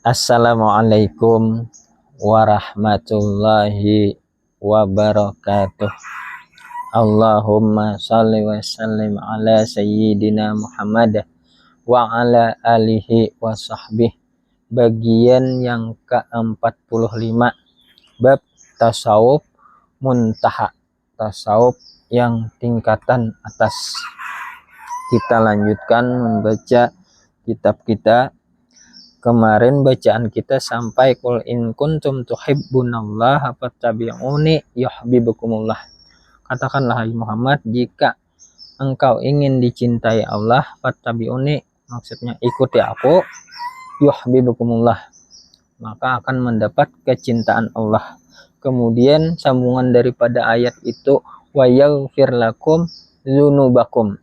Assalamualaikum warahmatullahi wabarakatuh. Allahumma shalli wa sallim ala sayyidina Muhammad wa ala alihi wa sahbihi. Bagian yang ke-45, bab tasawuf muntaha, tasawuf yang tingkatan atas. Kita lanjutkan membaca kitab kita. Kemarin bacaan kita sampai qul in kuntum tuhibbunallaha fattabi'uni yuhibbukumullah. Katakanlah hai Muhammad, jika engkau ingin dicintai Allah, fattabi'uni, maksudnya ikuti aku, yuhibbukumullah, maka akan mendapat kecintaan Allah. Kemudian sambungan daripada ayat itu, wa yaghfir lakum dzunubakum.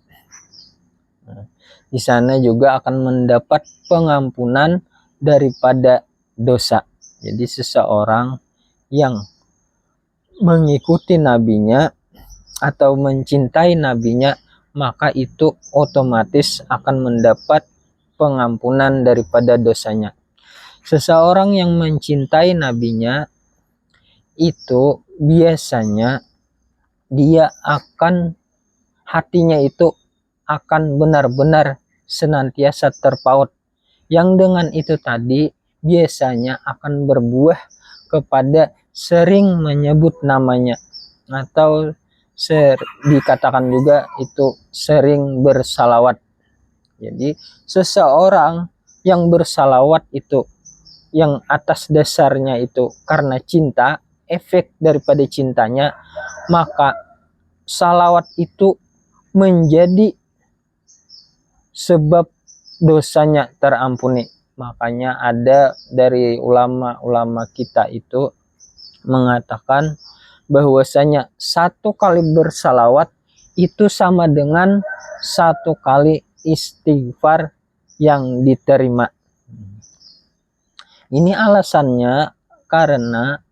Di sana juga akan mendapat pengampunan daripada dosa. Jadi seseorang yang mengikuti nabinya atau mencintai nabinya, maka itu otomatis akan mendapat pengampunan daripada dosanya. Seseorang yang mencintai nabinya itu biasanya dia akan, hatinya itu akan benar-benar senantiasa terpaut, yang dengan itu tadi biasanya akan berbuah kepada sering menyebut namanya, atau dikatakan juga itu sering bersalawat. Jadi seseorang yang bersalawat itu, yang atas dasarnya itu karena cinta, efek daripada cintanya, maka salawat itu menjadi sebab dosanya terampuni. Makanya ada dari ulama-ulama kita itu mengatakan bahwasanya satu kali bersalawat itu sama dengan satu kali istighfar yang diterima. Ini alasannya karena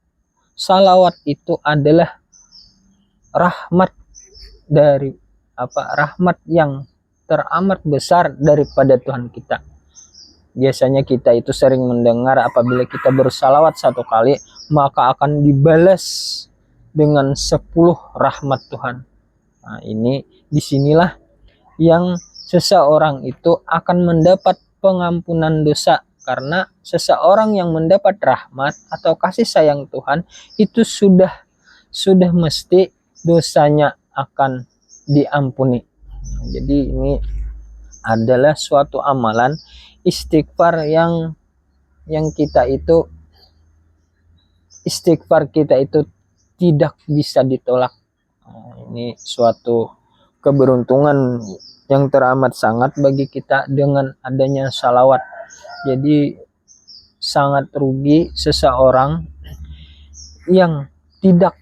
salawat itu adalah rahmat dari rahmat yang teramat besar daripada Tuhan kita. Biasanya kita itu sering mendengar apabila kita bersalawat satu kali, maka akan dibalas dengan 10 rahmat Tuhan. Nah, disinilah yang seseorang itu akan mendapat pengampunan dosa, karena seseorang yang mendapat rahmat atau kasih sayang Tuhan itu sudah mesti dosanya akan diampuni. Jadi ini adalah suatu amalan istighfar yang kita itu, istighfar kita itu tidak bisa ditolak. Ini suatu keberuntungan yang teramat sangat bagi kita dengan adanya salawat. Jadi sangat rugi seseorang yang tidak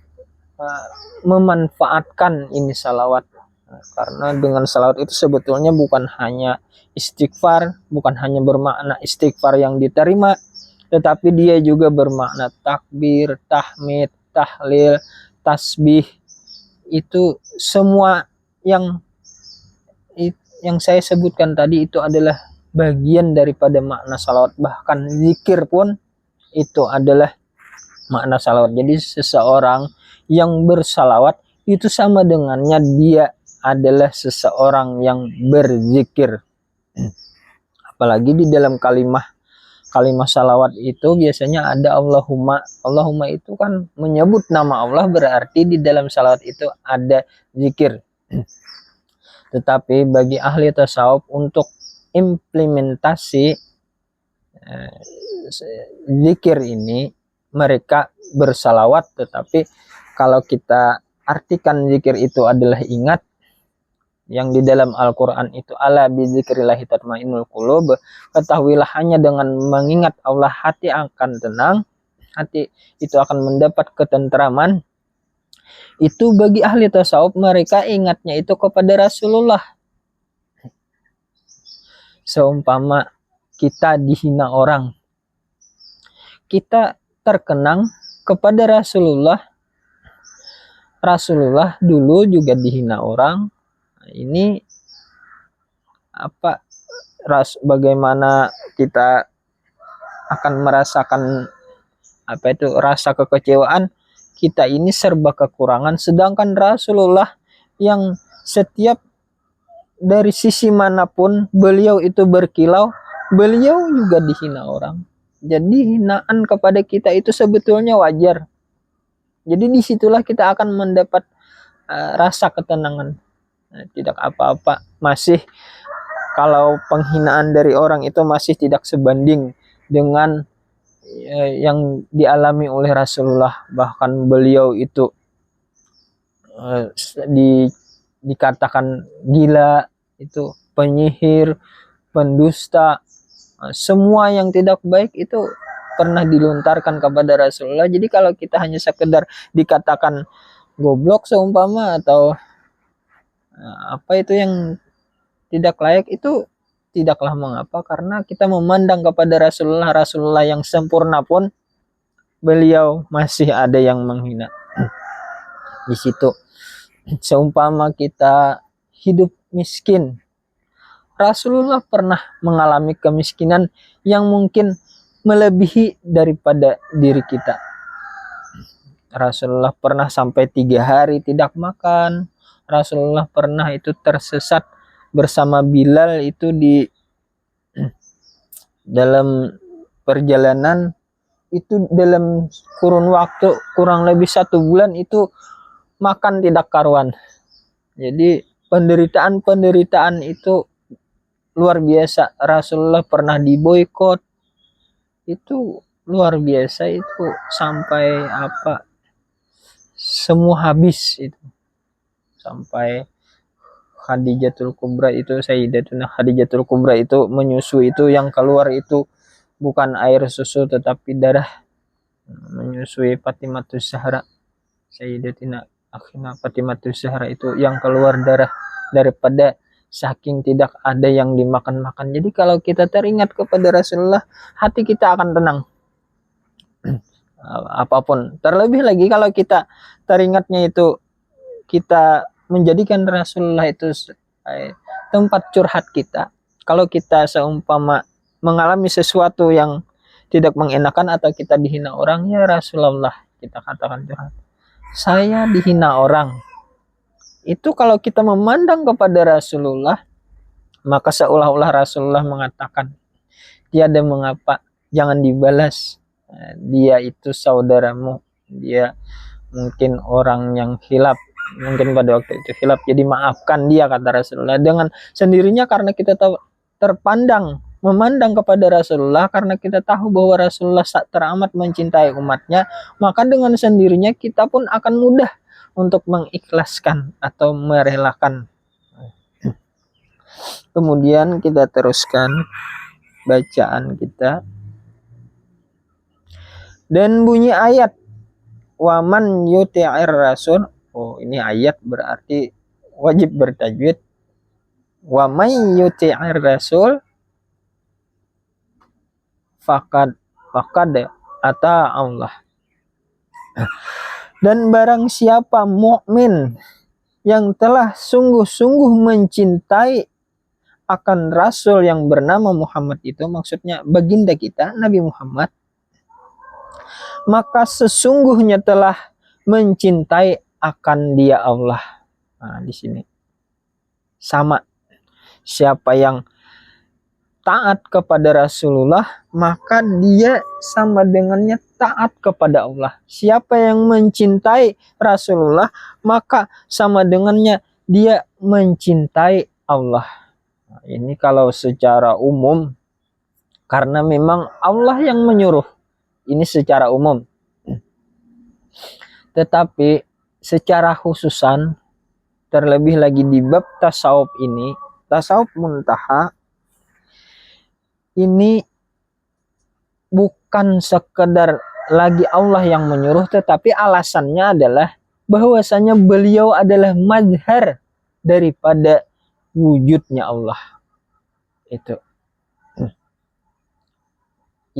memanfaatkan ini salawat. Karena dengan salawat itu sebetulnya bukan hanya istighfar, bukan hanya bermakna istighfar yang diterima, tetapi dia juga bermakna takbir, tahmid, tahlil, tasbih. Itu semua yang saya sebutkan tadi itu adalah bagian daripada makna salawat. Bahkan zikir pun itu adalah makna salawat. Jadi seseorang yang bersalawat itu sama dengannya dia adalah seseorang yang berzikir. Apalagi di dalam kalimat salawat itu biasanya ada Allahumma. Allahumma itu kan menyebut nama Allah, berarti di dalam salawat itu ada zikir. Tetapi bagi ahli tasawuf untuk implementasi zikir ini, mereka bersalawat, tetapi kalau kita artikan zikir itu adalah ingat, yang di dalam Al-Quran itu ala bizikrillahi tatmainnul qulub, ketahuilah hanya dengan mengingat Allah hati akan tenang, hati itu akan mendapat ketentraman. Itu bagi ahli tasawuf, mereka ingatnya itu kepada Rasulullah. Seumpama kita dihina orang, kita terkenang kepada Rasulullah. Rasulullah dulu juga dihina orang. Ini bagaimana kita akan merasakan apa itu rasa kekecewaan. Kita ini serba kekurangan, sedangkan Rasulullah yang setiap dari sisi manapun beliau itu berkilau, beliau juga dihina orang. Jadi hinaan kepada kita itu sebetulnya wajar. Jadi disitulah kita akan mendapat rasa ketenangan. Tidak apa-apa, masih kalau penghinaan dari orang itu masih tidak sebanding dengan yang dialami oleh Rasulullah. Bahkan beliau itu dikatakan gila, itu penyihir, pendusta, semua yang tidak baik itu pernah dilontarkan kepada Rasulullah. Jadi kalau kita hanya sekedar dikatakan goblok seumpama atau apa itu yang tidak layak, itu tidaklah mengapa, karena kita memandang kepada Rasulullah yang sempurna pun beliau masih ada yang menghina. Di situ seumpama kita hidup miskin, Rasulullah pernah mengalami kemiskinan yang mungkin melebihi daripada diri kita. Rasulullah pernah sampai 3 hari tidak makan. Rasulullah pernah itu tersesat bersama Bilal itu di dalam perjalanan itu, dalam kurun waktu kurang lebih 1 bulan itu makan tidak karuan. Jadi penderitaan itu luar biasa. Rasulullah pernah diboikot, itu luar biasa, itu sampai apa, semua habis itu. Sampai Khadijatul Kubra itu, Sayyidatuna Khadijatul Kubra itu menyusu, itu yang keluar itu bukan air susu tetapi darah, menyusui Fatimatus Zahra, Sayyidatina Akhina Fatimatus Zahra, itu yang keluar darah daripada saking tidak ada yang dimakan-makan. Jadi kalau kita teringat kepada Rasulullah, hati kita akan tenang. Apapun, terlebih lagi kalau kita teringatnya itu kita menjadikan Rasulullah itu tempat curhat kita. Kalau kita seumpama mengalami sesuatu yang tidak mengenakan atau kita dihina orang, ya Rasulullah kita katakan curhat. Saya dihina orang. Itu kalau kita memandang kepada Rasulullah, maka seolah-olah Rasulullah mengatakan, tiada mengapa, jangan dibalas. Dia itu saudaramu, dia mungkin orang yang hilaf, mungkin pada waktu itu hilaf, jadi maafkan dia, kata Rasulullah. Dengan sendirinya karena kita tahu, memandang kepada Rasulullah, karena kita tahu bahwa Rasulullah teramat mencintai umatnya, maka dengan sendirinya kita pun akan mudah untuk mengikhlaskan atau merelakan. Kemudian kita teruskan bacaan kita. Dan bunyi ayat, waman yuti'ir rasul. Oh, ini ayat berarti wajib bertajwid. Waman yuti'ir rasul faqad ata Allah. Dan barang siapa mukmin yang telah sungguh-sungguh mencintai akan Rasul yang bernama Muhammad, itu maksudnya baginda kita Nabi Muhammad, maka sesungguhnya telah mencintai akan dia Allah. Nah, di sini sama, siapa yang taat kepada Rasulullah, maka dia sama dengannya taat kepada Allah. Siapa yang mencintai Rasulullah, maka sama dengannya dia mencintai Allah. Nah, ini kalau secara umum, karena memang Allah yang menyuruh. Ini secara umum. Tetapi secara khususan, terlebih lagi di bab tasawuf ini, tasawuf muntaha, ini bukan sekedar lagi Allah yang menyuruh, tetapi alasannya adalah bahwasanya beliau adalah mazhar daripada wujudnya Allah. Itu.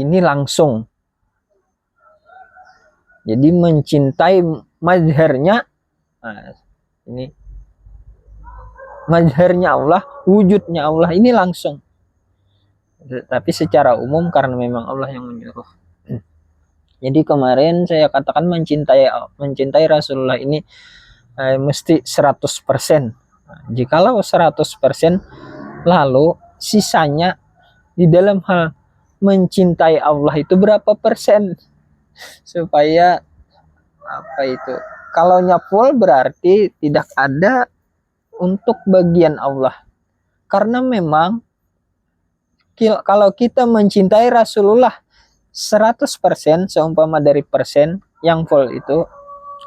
Ini langsung. Jadi mencintai mazharnya, nah, ini mazharnya Allah, wujudnya Allah, ini langsung. Tapi secara umum karena memang Allah yang menyuruh. Jadi kemarin saya katakan mencintai Rasulullah ini mesti 100%. Jikalau 100%, lalu sisanya di dalam hal mencintai Allah itu berapa persen? Supaya apa itu? Kalau full berarti tidak ada untuk bagian Allah. Karena memang kalau kita mencintai Rasulullah 100% seumpama dari persen yang full itu,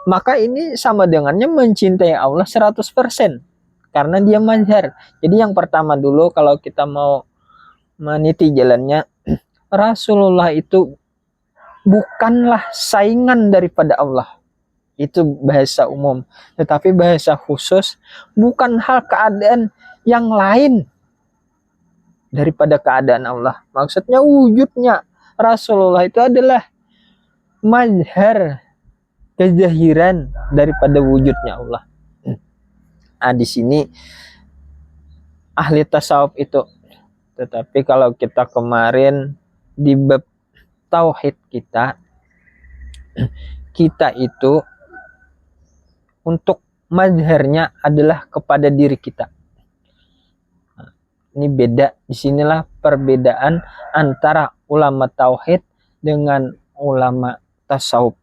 maka ini sama dengannya mencintai Allah 100%. Karena dia mazhar. Jadi yang pertama dulu kalau kita mau meniti jalannya, Rasulullah itu bukanlah saingan daripada Allah. Itu bahasa umum. Tetapi bahasa khusus, bukan hal keadaan yang lain daripada keadaan Allah. Maksudnya wujudnya Rasulullah itu adalah mazhar kezahiran daripada wujudnya Allah. Di sini ahli tasawuf itu. Tetapi kalau kita kemarin di bab tauhid kita itu untuk mazharnya adalah kepada diri kita. Ini beda. Disinilah perbedaan antara ulama tauhid dengan ulama tasawuf.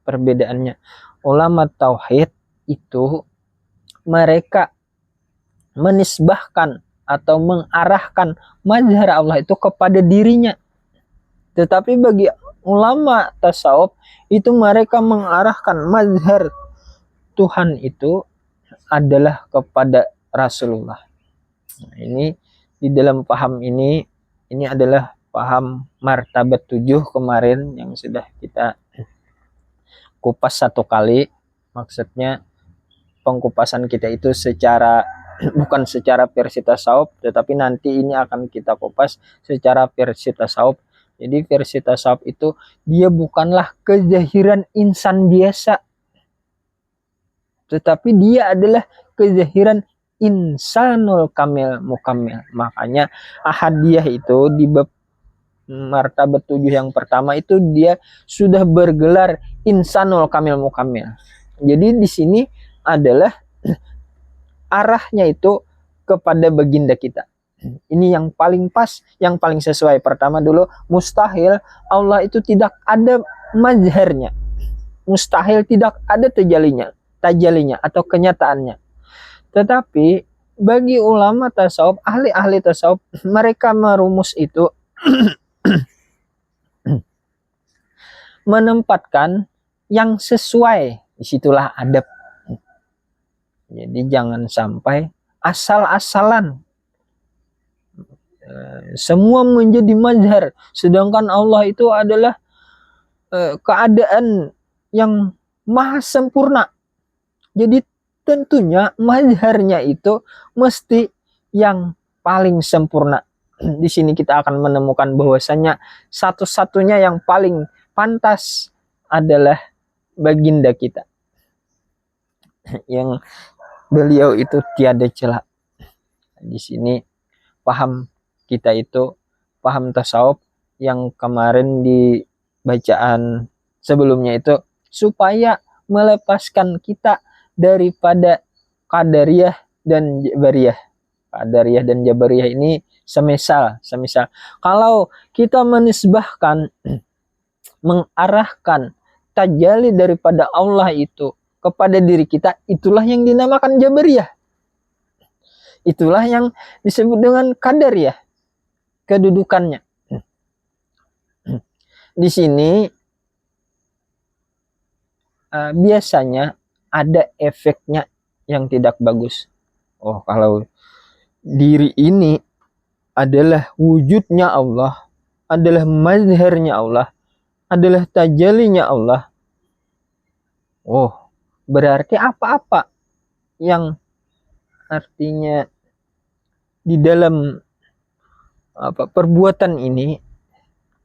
Perbedaannya, ulama tauhid itu mereka menisbahkan atau mengarahkan mazhar Allah itu kepada dirinya. Tetapi bagi ulama tasawuf itu mereka mengarahkan mazhar Tuhan itu adalah kepada Rasulullah. Nah, ini di dalam paham ini adalah paham martabat 7 kemarin yang sudah kita kupas satu kali. Maksudnya pengkupasan kita itu secara bukan secara versi tasawuf, tetapi nanti ini akan kita kupas secara versi tasawuf. Jadi versi tasawuf itu dia bukanlah kezahiran insan biasa, tetapi dia adalah kezahiran insanul kamil mukamil. Makanya ahadiyah itu di bab martabat 7 yang pertama itu dia sudah bergelar insanul kamil mukamil. Jadi di sini adalah arahnya itu kepada baginda kita. Ini yang paling pas, yang paling sesuai. Pertama dulu, mustahil Allah itu tidak ada mazharnya. Mustahil tidak ada tajalinya atau kenyataannya. Tetapi bagi ulama tasawuf, ahli-ahli tasawuf, mereka merumus itu menempatkan yang sesuai. Disitulah adab. Jadi jangan sampai asal-asalan semua menjadi mazhar, sedangkan Allah itu adalah keadaan yang maha sempurna. Jadi tentunya mazharnya itu mesti yang paling sempurna. Di sini kita akan menemukan bahwasanya satu-satunya yang paling pantas adalah baginda kita, yang beliau itu tiada celah. Di sini paham kita itu paham tasawuf yang kemarin di bacaan sebelumnya itu supaya melepaskan kita daripada qadariyah dan jabariyah. Qadariyah dan jabariyah ini semisal kalau kita menisbahkan mengarahkan tajalli daripada Allah itu kepada diri kita, itulah yang dinamakan jabariyah. Itulah yang disebut dengan qadariyah kedudukannya. Di sini biasanya ada efeknya yang tidak bagus. Oh, kalau diri ini adalah wujudnya Allah, adalah mazharnya Allah, adalah tajallinya Allah. Oh, berarti apa-apa yang artinya di dalam perbuatan ini,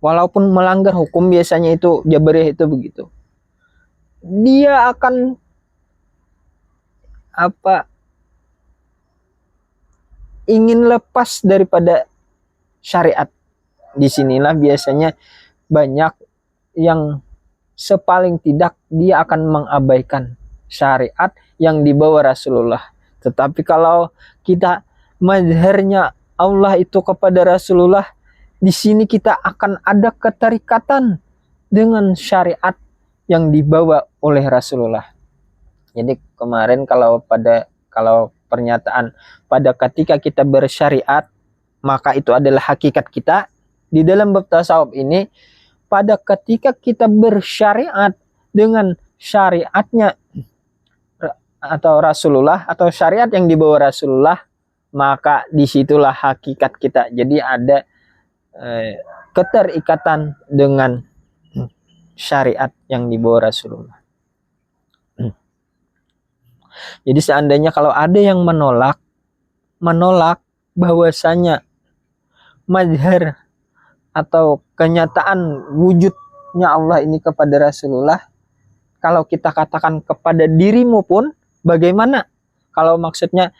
walaupun melanggar hukum, biasanya itu jabariyah itu begitu, dia akan ingin lepas daripada syariat. Disinilah biasanya banyak yang sepaling tidak dia akan mengabaikan syariat yang dibawa Rasulullah. Tetapi kalau kita mazharnya Allah itu kepada Rasulullah, di sini kita akan ada keterikatan dengan syariat yang dibawa oleh Rasulullah. Jadi kemarin kalau pernyataan pada ketika kita bersyariat maka itu adalah hakikat kita, di dalam bab tasawuf ini pada ketika kita bersyariat dengan syariatnya atau Rasulullah atau syariat yang dibawa Rasulullah, maka disitulah hakikat kita. Jadi ada keterikatan dengan syariat yang dibawa Rasulullah. Jadi seandainya kalau ada yang menolak bahwasanya mazhar atau kenyataan wujudnya Allah ini kepada Rasulullah, kalau kita katakan kepada dirimu pun bagaimana? Kalau maksudnya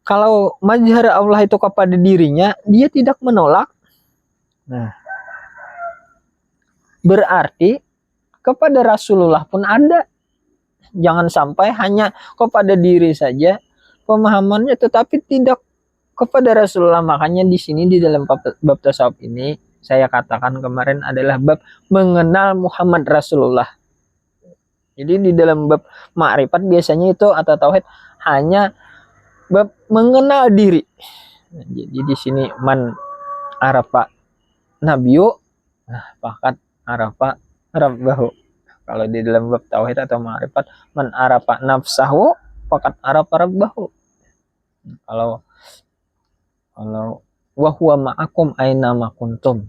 kalau mazhar Allah itu kepada dirinya, dia tidak menolak. Nah, berarti kepada Rasulullah pun ada. Jangan sampai hanya kepada diri saja pemahamannya, tetapi tidak kepada Rasulullah. Makanya di sini di dalam bab tasawuf ini saya katakan kemarin adalah bab mengenal Muhammad Rasulullah. Jadi di dalam bab ma'rifat biasanya itu atau tauhid hanya bab mengenal diri. Jadi di sini man arafa nabiyu, fakat arafa rabbahu. Kalau di dalam bab tauhid atau ma'rifat, man arafa nafsahu fakat arafa rabbahu. Kalau wa huwa ma'akum aina ma kuntum,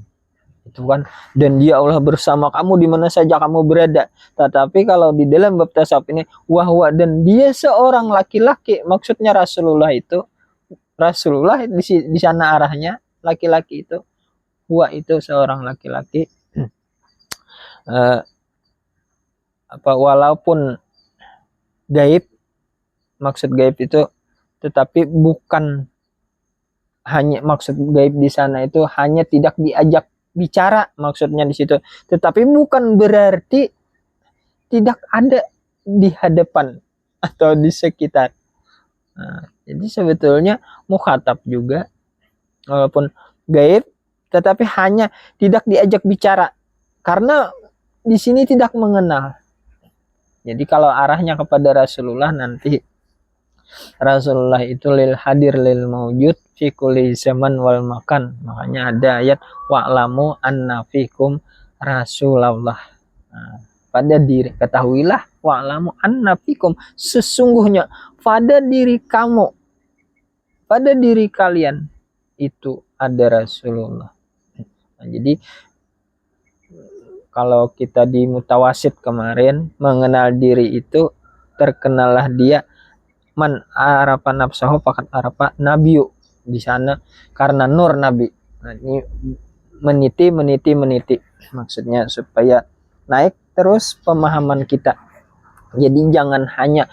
itu kan, dan dia Allah bersama kamu di mana saja kamu berada. Tetapi kalau di dalam bab tasawuf ini wahwa, dan dia seorang laki-laki, maksudnya Rasulullah itu, Rasulullah di sana arahnya laki-laki itu, huwa itu seorang laki-laki. Walaupun gaib, maksud gaib itu, tetapi bukan hanya maksud gaib di sana itu hanya tidak diajak bicara, maksudnya di situ, tetapi bukan berarti tidak ada di hadapan atau di sekitar. Nah, jadi sebetulnya mukhatab juga walaupun gaib, tetapi hanya tidak diajak bicara karena di sini tidak mengenal. Jadi kalau arahnya kepada Rasulullah, nanti Rasulullah itu lil hadir lil maujud fi kulli zaman wal makan. Makanya ada ayat wa'lamu anna fikum Rasulullah. Nah, pada diri ketahuilah, wa'lamu anna fikum, sesungguhnya pada diri kamu, pada diri kalian itu ada Rasulullah. Nah, jadi kalau kita di mutawasid kemarin mengenal diri itu, terkenalah dia man arafa nafsahu fakat arafa nabiyu, di sana karena nur nabi. Nah, ini meniti maksudnya supaya naik terus pemahaman kita. Jadi jangan hanya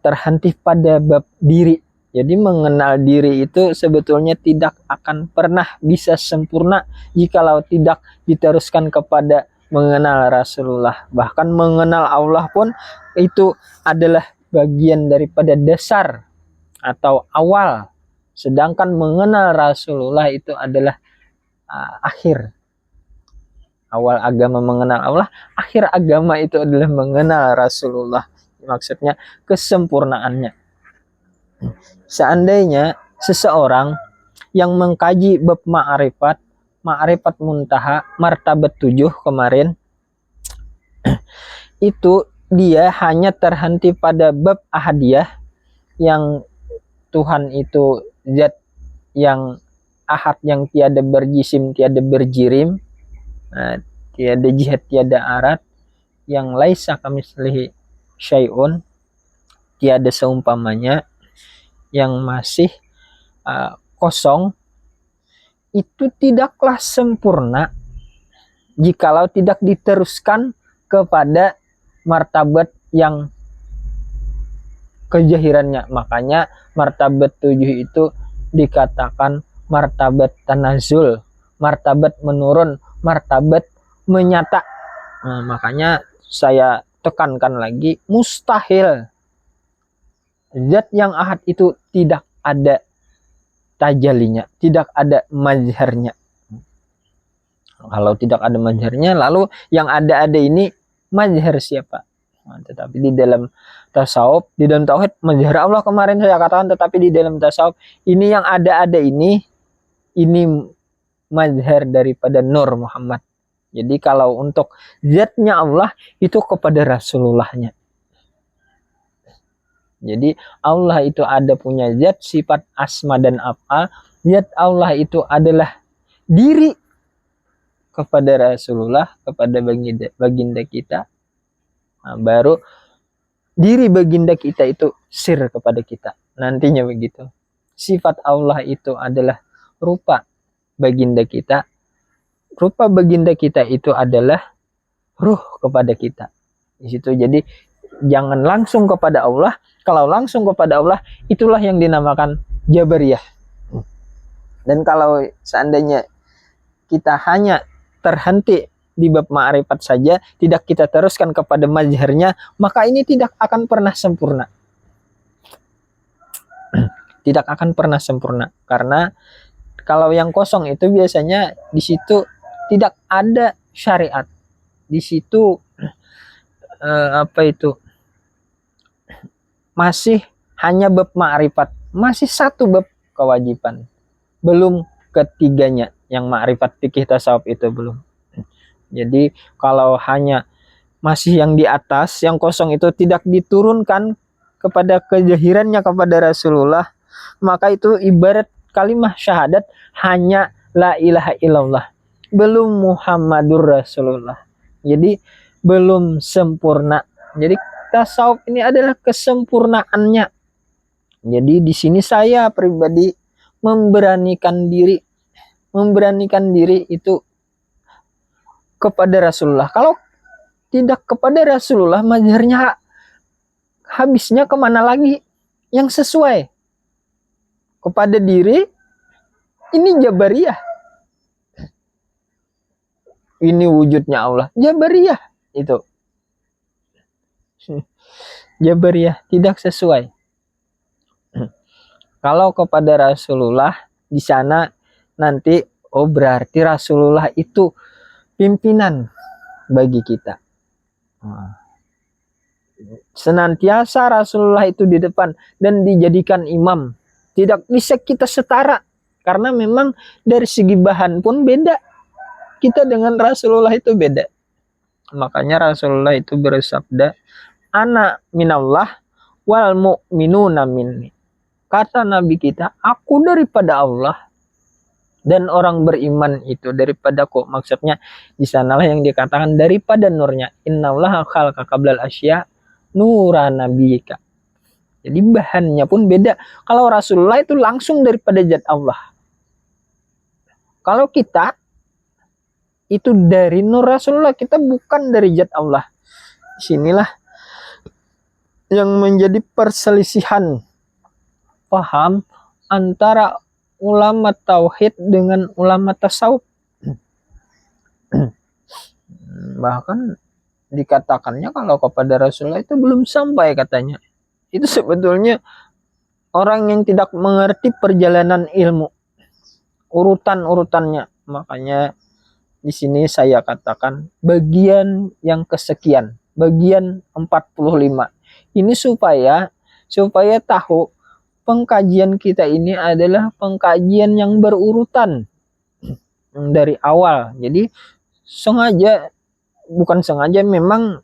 terhenti pada bab diri. Jadi mengenal diri itu sebetulnya tidak akan pernah bisa sempurna jikalau tidak diteruskan kepada mengenal Rasulullah. Bahkan mengenal Allah pun itu adalah bagian daripada dasar atau awal. Sedangkan mengenal Rasulullah itu adalah akhir. Awal agama mengenal Allah, akhir agama itu adalah mengenal Rasulullah. Maksudnya kesempurnaannya. Seandainya seseorang yang mengkaji bab ma'rifat muntaha, martabat 7 kemarin, itu dia hanya terhenti pada bab ahadiyah, yang Tuhan itu zat yang ahad, yang tiada berjisim, tiada berjirim, tiada jihad, tiada arat, yang laisa kamitslihi syai'un, tiada seumpamanya, yang masih kosong, itu tidaklah sempurna jikalau tidak diteruskan kepada martabat yang kejahirannya. Makanya martabat 7 itu dikatakan martabat tanazul, martabat menurun, martabat menyata. Nah, makanya saya tekankan lagi, mustahil zat yang ahad itu tidak ada tajalinya, tidak ada mazharnya. Kalau tidak ada mazharnya, lalu yang ada ini mazhar siapa? Nah, tetapi di dalam tasawuf, di dalam tauhid, mazhar Allah kemarin saya katakan, tetapi di dalam tasawuf ini yang ada ini mazhar daripada Nur Muhammad. Jadi kalau untuk zatnya Allah itu kepada Rasulullahnya. Jadi Allah itu ada punya zat, sifat, asma dan af'al. Zat Allah itu adalah diri kepada Rasulullah, kepada baginda kita. Nah, baru diri baginda kita itu sir kepada kita. Nantinya begitu. Sifat Allah itu adalah rupa baginda kita. Rupa baginda kita itu adalah ruh kepada kita. Di situ jadi jangan langsung kepada Allah. Kalau langsung kepada Allah, itulah yang dinamakan Jabariyah. Dan kalau seandainya kita hanya terhenti di bab ma'rifat saja, tidak kita teruskan kepada mazharnya, maka ini tidak akan pernah sempurna. Tidak akan pernah sempurna. Karena kalau yang kosong itu biasanya di situ tidak ada syariat. Di situ masih hanya bab ma'rifat, masih satu bab kewajiban, belum ketiganya yang ma'rifat fikih tasawuf itu belum. Jadi kalau hanya masih yang di atas, yang kosong itu tidak diturunkan kepada kejahirannya kepada Rasulullah, maka itu ibarat kalimat syahadat hanya la ilaha illallah, belum Muhammadur Rasulullah. Jadi belum sempurna. Jadi tasawuf ini adalah kesempurnaannya. Jadi di sini saya pribadi memberanikan diri itu kepada Rasulullah. Kalau tidak kepada Rasulullah, mazharnya habisnya kemana lagi? Yang sesuai kepada diri, ini Jabariyah. Ini wujudnya Allah, Jabariyah itu. Jabariyah tidak sesuai. Kalau kepada Rasulullah di sana nanti berarti Rasulullah itu pimpinan bagi kita. Senantiasa Rasulullah itu di depan dan dijadikan imam. Tidak bisa kita setara karena memang dari segi bahan pun beda. Kita dengan Rasulullah itu beda. Makanya Rasulullah itu bersabda, ana minallah wal mu'minuna minni. Kata Nabi kita, aku daripada Allah dan orang beriman itu daripadaku. Maksudnya di sanalah yang dikatakan daripada nurnya. Innallaha khalaqaka qablal asya nura nabiyika. Jadi bahannya pun beda. Kalau Rasulullah itu langsung daripada zat Allah. Kalau kita itu dari nur Rasulullah, kita bukan dari zat Allah. Sinilah yang menjadi perselisihan paham antara ulama tauhid dengan ulama tasawuf. Bahkan dikatakannya kalau kepada Rasulullah itu belum sampai katanya. Itu sebetulnya orang yang tidak mengerti perjalanan ilmu, urutan-urutannya. Makanya di sini saya katakan bagian yang kesekian, bagian 45. Ini supaya tahu pengkajian kita ini adalah pengkajian yang berurutan dari awal. Jadi bukan sengaja memang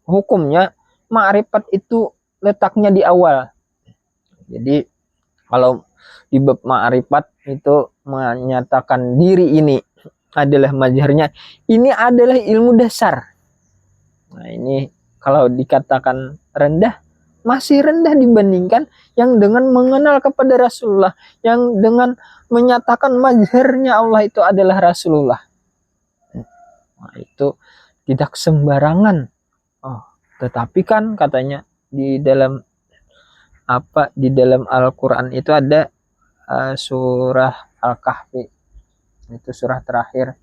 hukumnya ma'rifat itu letaknya di awal. Jadi kalau di bab ma'rifat itu menyatakan diri ini adalah mazharnya, ini adalah ilmu dasar. Nah, ini kalau dikatakan rendah, masih rendah dibandingkan yang dengan mengenal kepada Rasulullah, yang dengan menyatakan mazharnya Allah itu adalah Rasulullah. Nah, itu tidak sembarangan. Tetapi kan katanya di dalam apa di dalam Al-Qur'an itu ada surah Al-Kahfi, itu surah terakhir.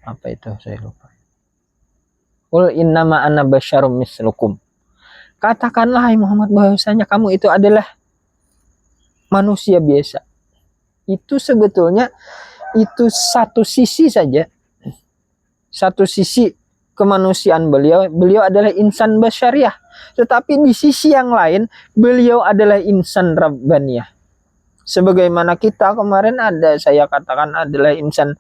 Apa itu saya lupa. Qul innama ana basyarum mislukum. Katakanlah hai Muhammad bahwasanya kamu itu adalah manusia biasa. Itu sebetulnya itu satu sisi saja. Satu sisi kemanusiaan beliau adalah insan basyariah. Tetapi di sisi yang lain, beliau adalah insan rabbaniyah. Sebagaimana kita kemarin ada, saya katakan adalah insan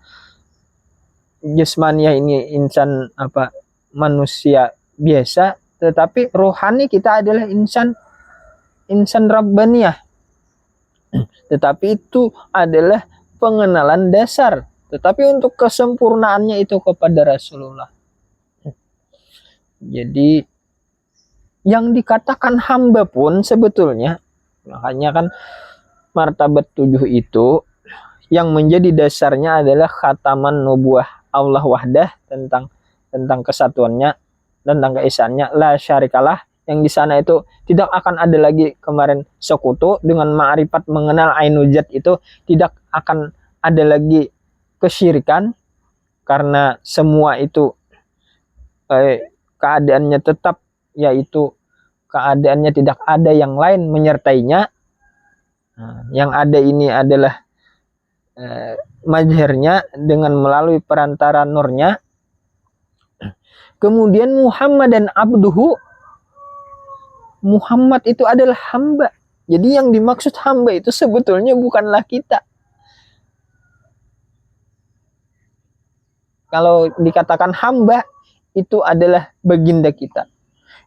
jasmaniyah, ini insan apa, manusia biasa, tetapi rohani kita adalah insan rabbaniyah. Tetapi itu adalah pengenalan dasar. Tetapi untuk kesempurnaannya itu kepada Rasulullah. Jadi yang dikatakan hamba pun sebetulnya, makanya kan martabat 7 itu yang menjadi dasarnya adalah khataman nubuah Allah wahdah, tentang kesatuannya, tentang keesaannya, la syarikalah, yang di sana itu tidak akan ada lagi kemarin sekutu. Dengan ma'rifat mengenal ainul-zat itu tidak akan ada lagi kesyirikan, karena semua itu keadaannya tetap, yaitu keadaannya tidak ada yang lain menyertainya. Yang ada ini adalah majhernya dengan melalui perantara nurnya. Kemudian Muhammad dan abduhu, Muhammad itu adalah hamba. Jadi yang dimaksud hamba itu sebetulnya bukanlah kita. Kalau dikatakan hamba itu adalah baginda kita,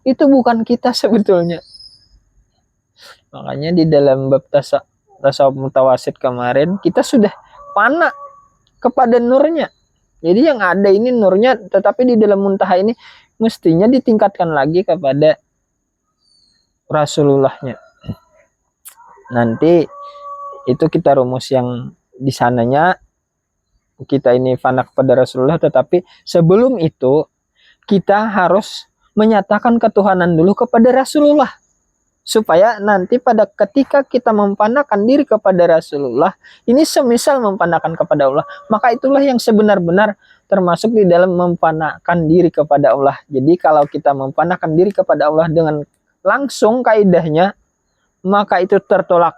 itu bukan kita sebetulnya. Makanya di dalam bab tasawuf mutawasid kemarin kita sudah fana kepada nurnya. Jadi yang ada ini nurnya, tetapi di dalam muntaha ini mestinya ditingkatkan lagi kepada Rasulullahnya. Nanti itu kita rumus yang di sananya kita ini fana kepada Rasulullah, tetapi sebelum itu kita harus menyatakan ketuhanan dulu kepada Rasulullah, supaya nanti pada ketika kita memfanakan diri kepada Rasulullah, ini semisal memfanakan kepada Allah, maka itulah yang sebenar-benar termasuk di dalam memfanakan diri kepada Allah. Jadi kalau kita memfanakan diri kepada Allah dengan langsung kaidahnya, maka itu tertolak.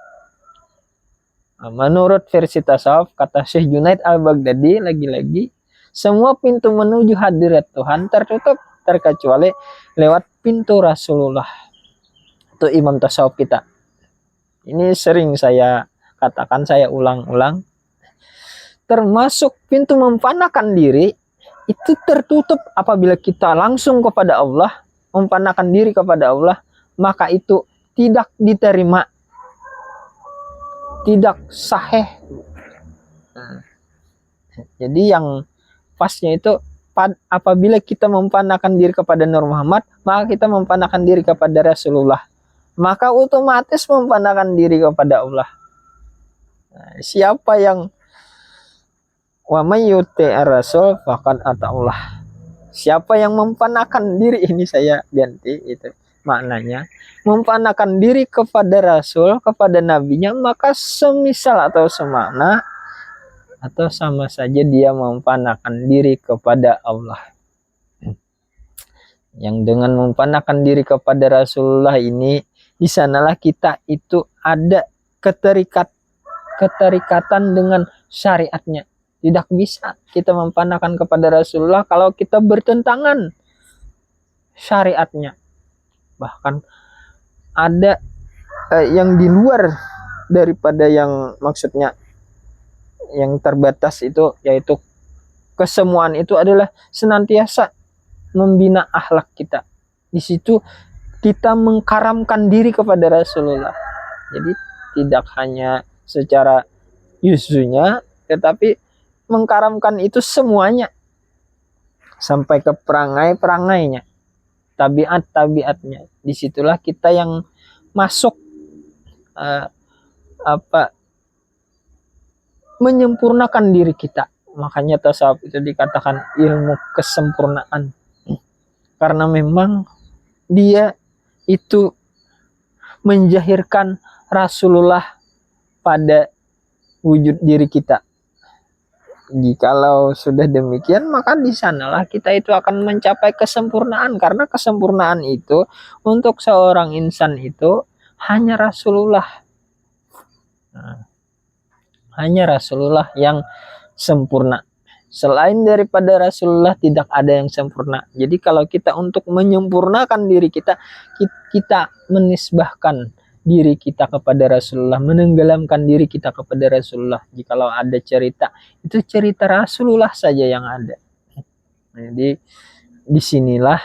Menurut versi tasawuf, kata Syekh Junaid al-Baghdadi, lagi-lagi semua pintu menuju hadirat Tuhan tertutup terkecuali lewat pintu Rasulullah. Itu imam tasawuf kita. Ini sering saya katakan, saya ulang-ulang. Termasuk pintu memfanakan diri itu tertutup apabila kita langsung kepada Allah, memfanakan diri kepada Allah, maka itu tidak diterima, tidak sahih. Jadi yang pasnya itu apabila kita memfanakan diri kepada Nur Muhammad, maka kita memfanakan diri kepada Rasulullah, maka otomatis memfanakan diri kepada Allah. Siapa yang wa may yuti'ir rasul faqad ata'allah. Siapa yang memfanakan diri, ini saya ganti itu maknanya, memfanakan diri kepada Rasul, kepada nabinya, maka semisal atau semakna atau sama saja dia memfanakan diri kepada Allah. Yang dengan memfanakan diri kepada Rasulullah ini, di sanalah kita itu ada keterikatan dengan syariatnya. Tidak bisa kita memfanakan kepada Rasulullah kalau kita bertentangan syariatnya. Bahkan ada yang di luar daripada yang maksudnya yang terbatas itu, yaitu kesemuaan itu adalah senantiasa membina akhlak kita. Di situ kita mengkaramkan diri kepada Rasulullah. Jadi tidak hanya secara yuzunya, tetapi mengkaramkan itu semuanya, sampai ke perangai-perangainya, tabiat-tabiatnya. Disitulah kita yang masuk menyempurnakan diri kita. Makanya tasawuf itu dikatakan ilmu kesempurnaan, karena memang dia itu menjahirkan Rasulullah pada wujud diri kita. Jikalau sudah demikian, maka di sanalah kita itu akan mencapai kesempurnaan, karena kesempurnaan itu untuk seorang insan itu hanya Rasulullah. Nah, hanya Rasulullah yang sempurna. Selain daripada Rasulullah tidak ada yang sempurna. Jadi kalau kita untuk menyempurnakan diri kita, kita menisbahkan diri kita kepada Rasulullah, menenggelamkan diri kita kepada Rasulullah. Jikalau ada cerita, itu cerita Rasulullah saja yang ada. Jadi disinilah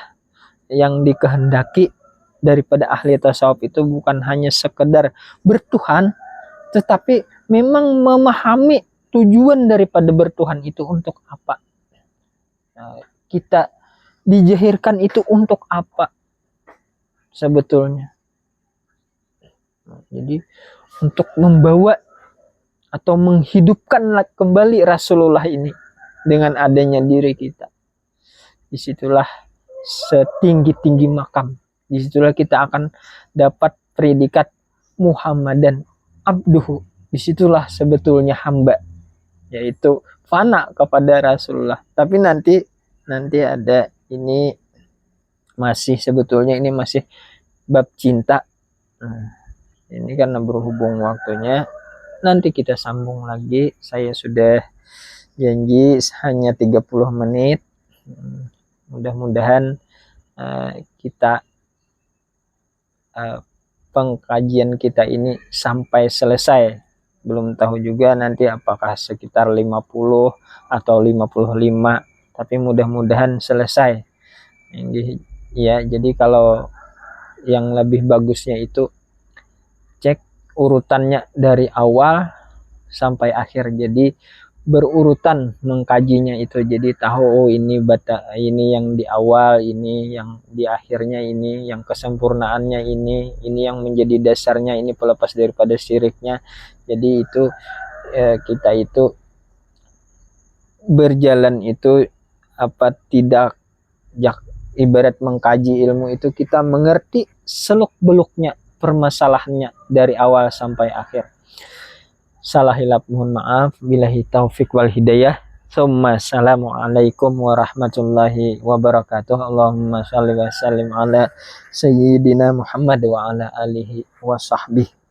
yang dikehendaki daripada ahli tasawuf itu bukan hanya sekedar bertuhan, tetapi memang memahami tujuan daripada bertuhan itu untuk apa. Kita dijahirkan itu untuk apa sebetulnya. Jadi untuk membawa atau menghidupkan kembali Rasulullah ini dengan adanya diri kita. Disitulah setinggi-tinggi makam. Disitulah kita akan dapat predikat Muhammadan abduhu. Disitulah sebetulnya hamba, yaitu fana kepada Rasulullah. Tapi nanti ada, ini masih sebetulnya ini masih bab cinta. Ini karena berhubung waktunya, nanti kita sambung lagi. Saya sudah janji hanya 30 menit. Mudah-mudahan kita pengkajian kita ini sampai selesai. Belum tahu juga nanti apakah sekitar 50 atau 55, tapi mudah-mudahan selesai. Ya, jadi kalau yang lebih bagusnya itu cek urutannya dari awal sampai akhir. Jadi berurutan mengkajinya itu, jadi tahu oh ini yang di awal, ini yang di akhirnya, ini yang kesempurnaannya, ini yang menjadi dasarnya, ini pelepas daripada syiriknya. Jadi itu kita itu berjalan itu tidak ibarat mengkaji ilmu itu kita mengerti seluk beluknya permasalahannya dari awal sampai akhir. Salah hilap mohon maaf. Billahi taufik wal hidayah. Assalamualaikum warahmatullahi wabarakatuh. Allahumma shalli wa sallim ala sayyidina Muhammad wa ala alihi wa sahbihi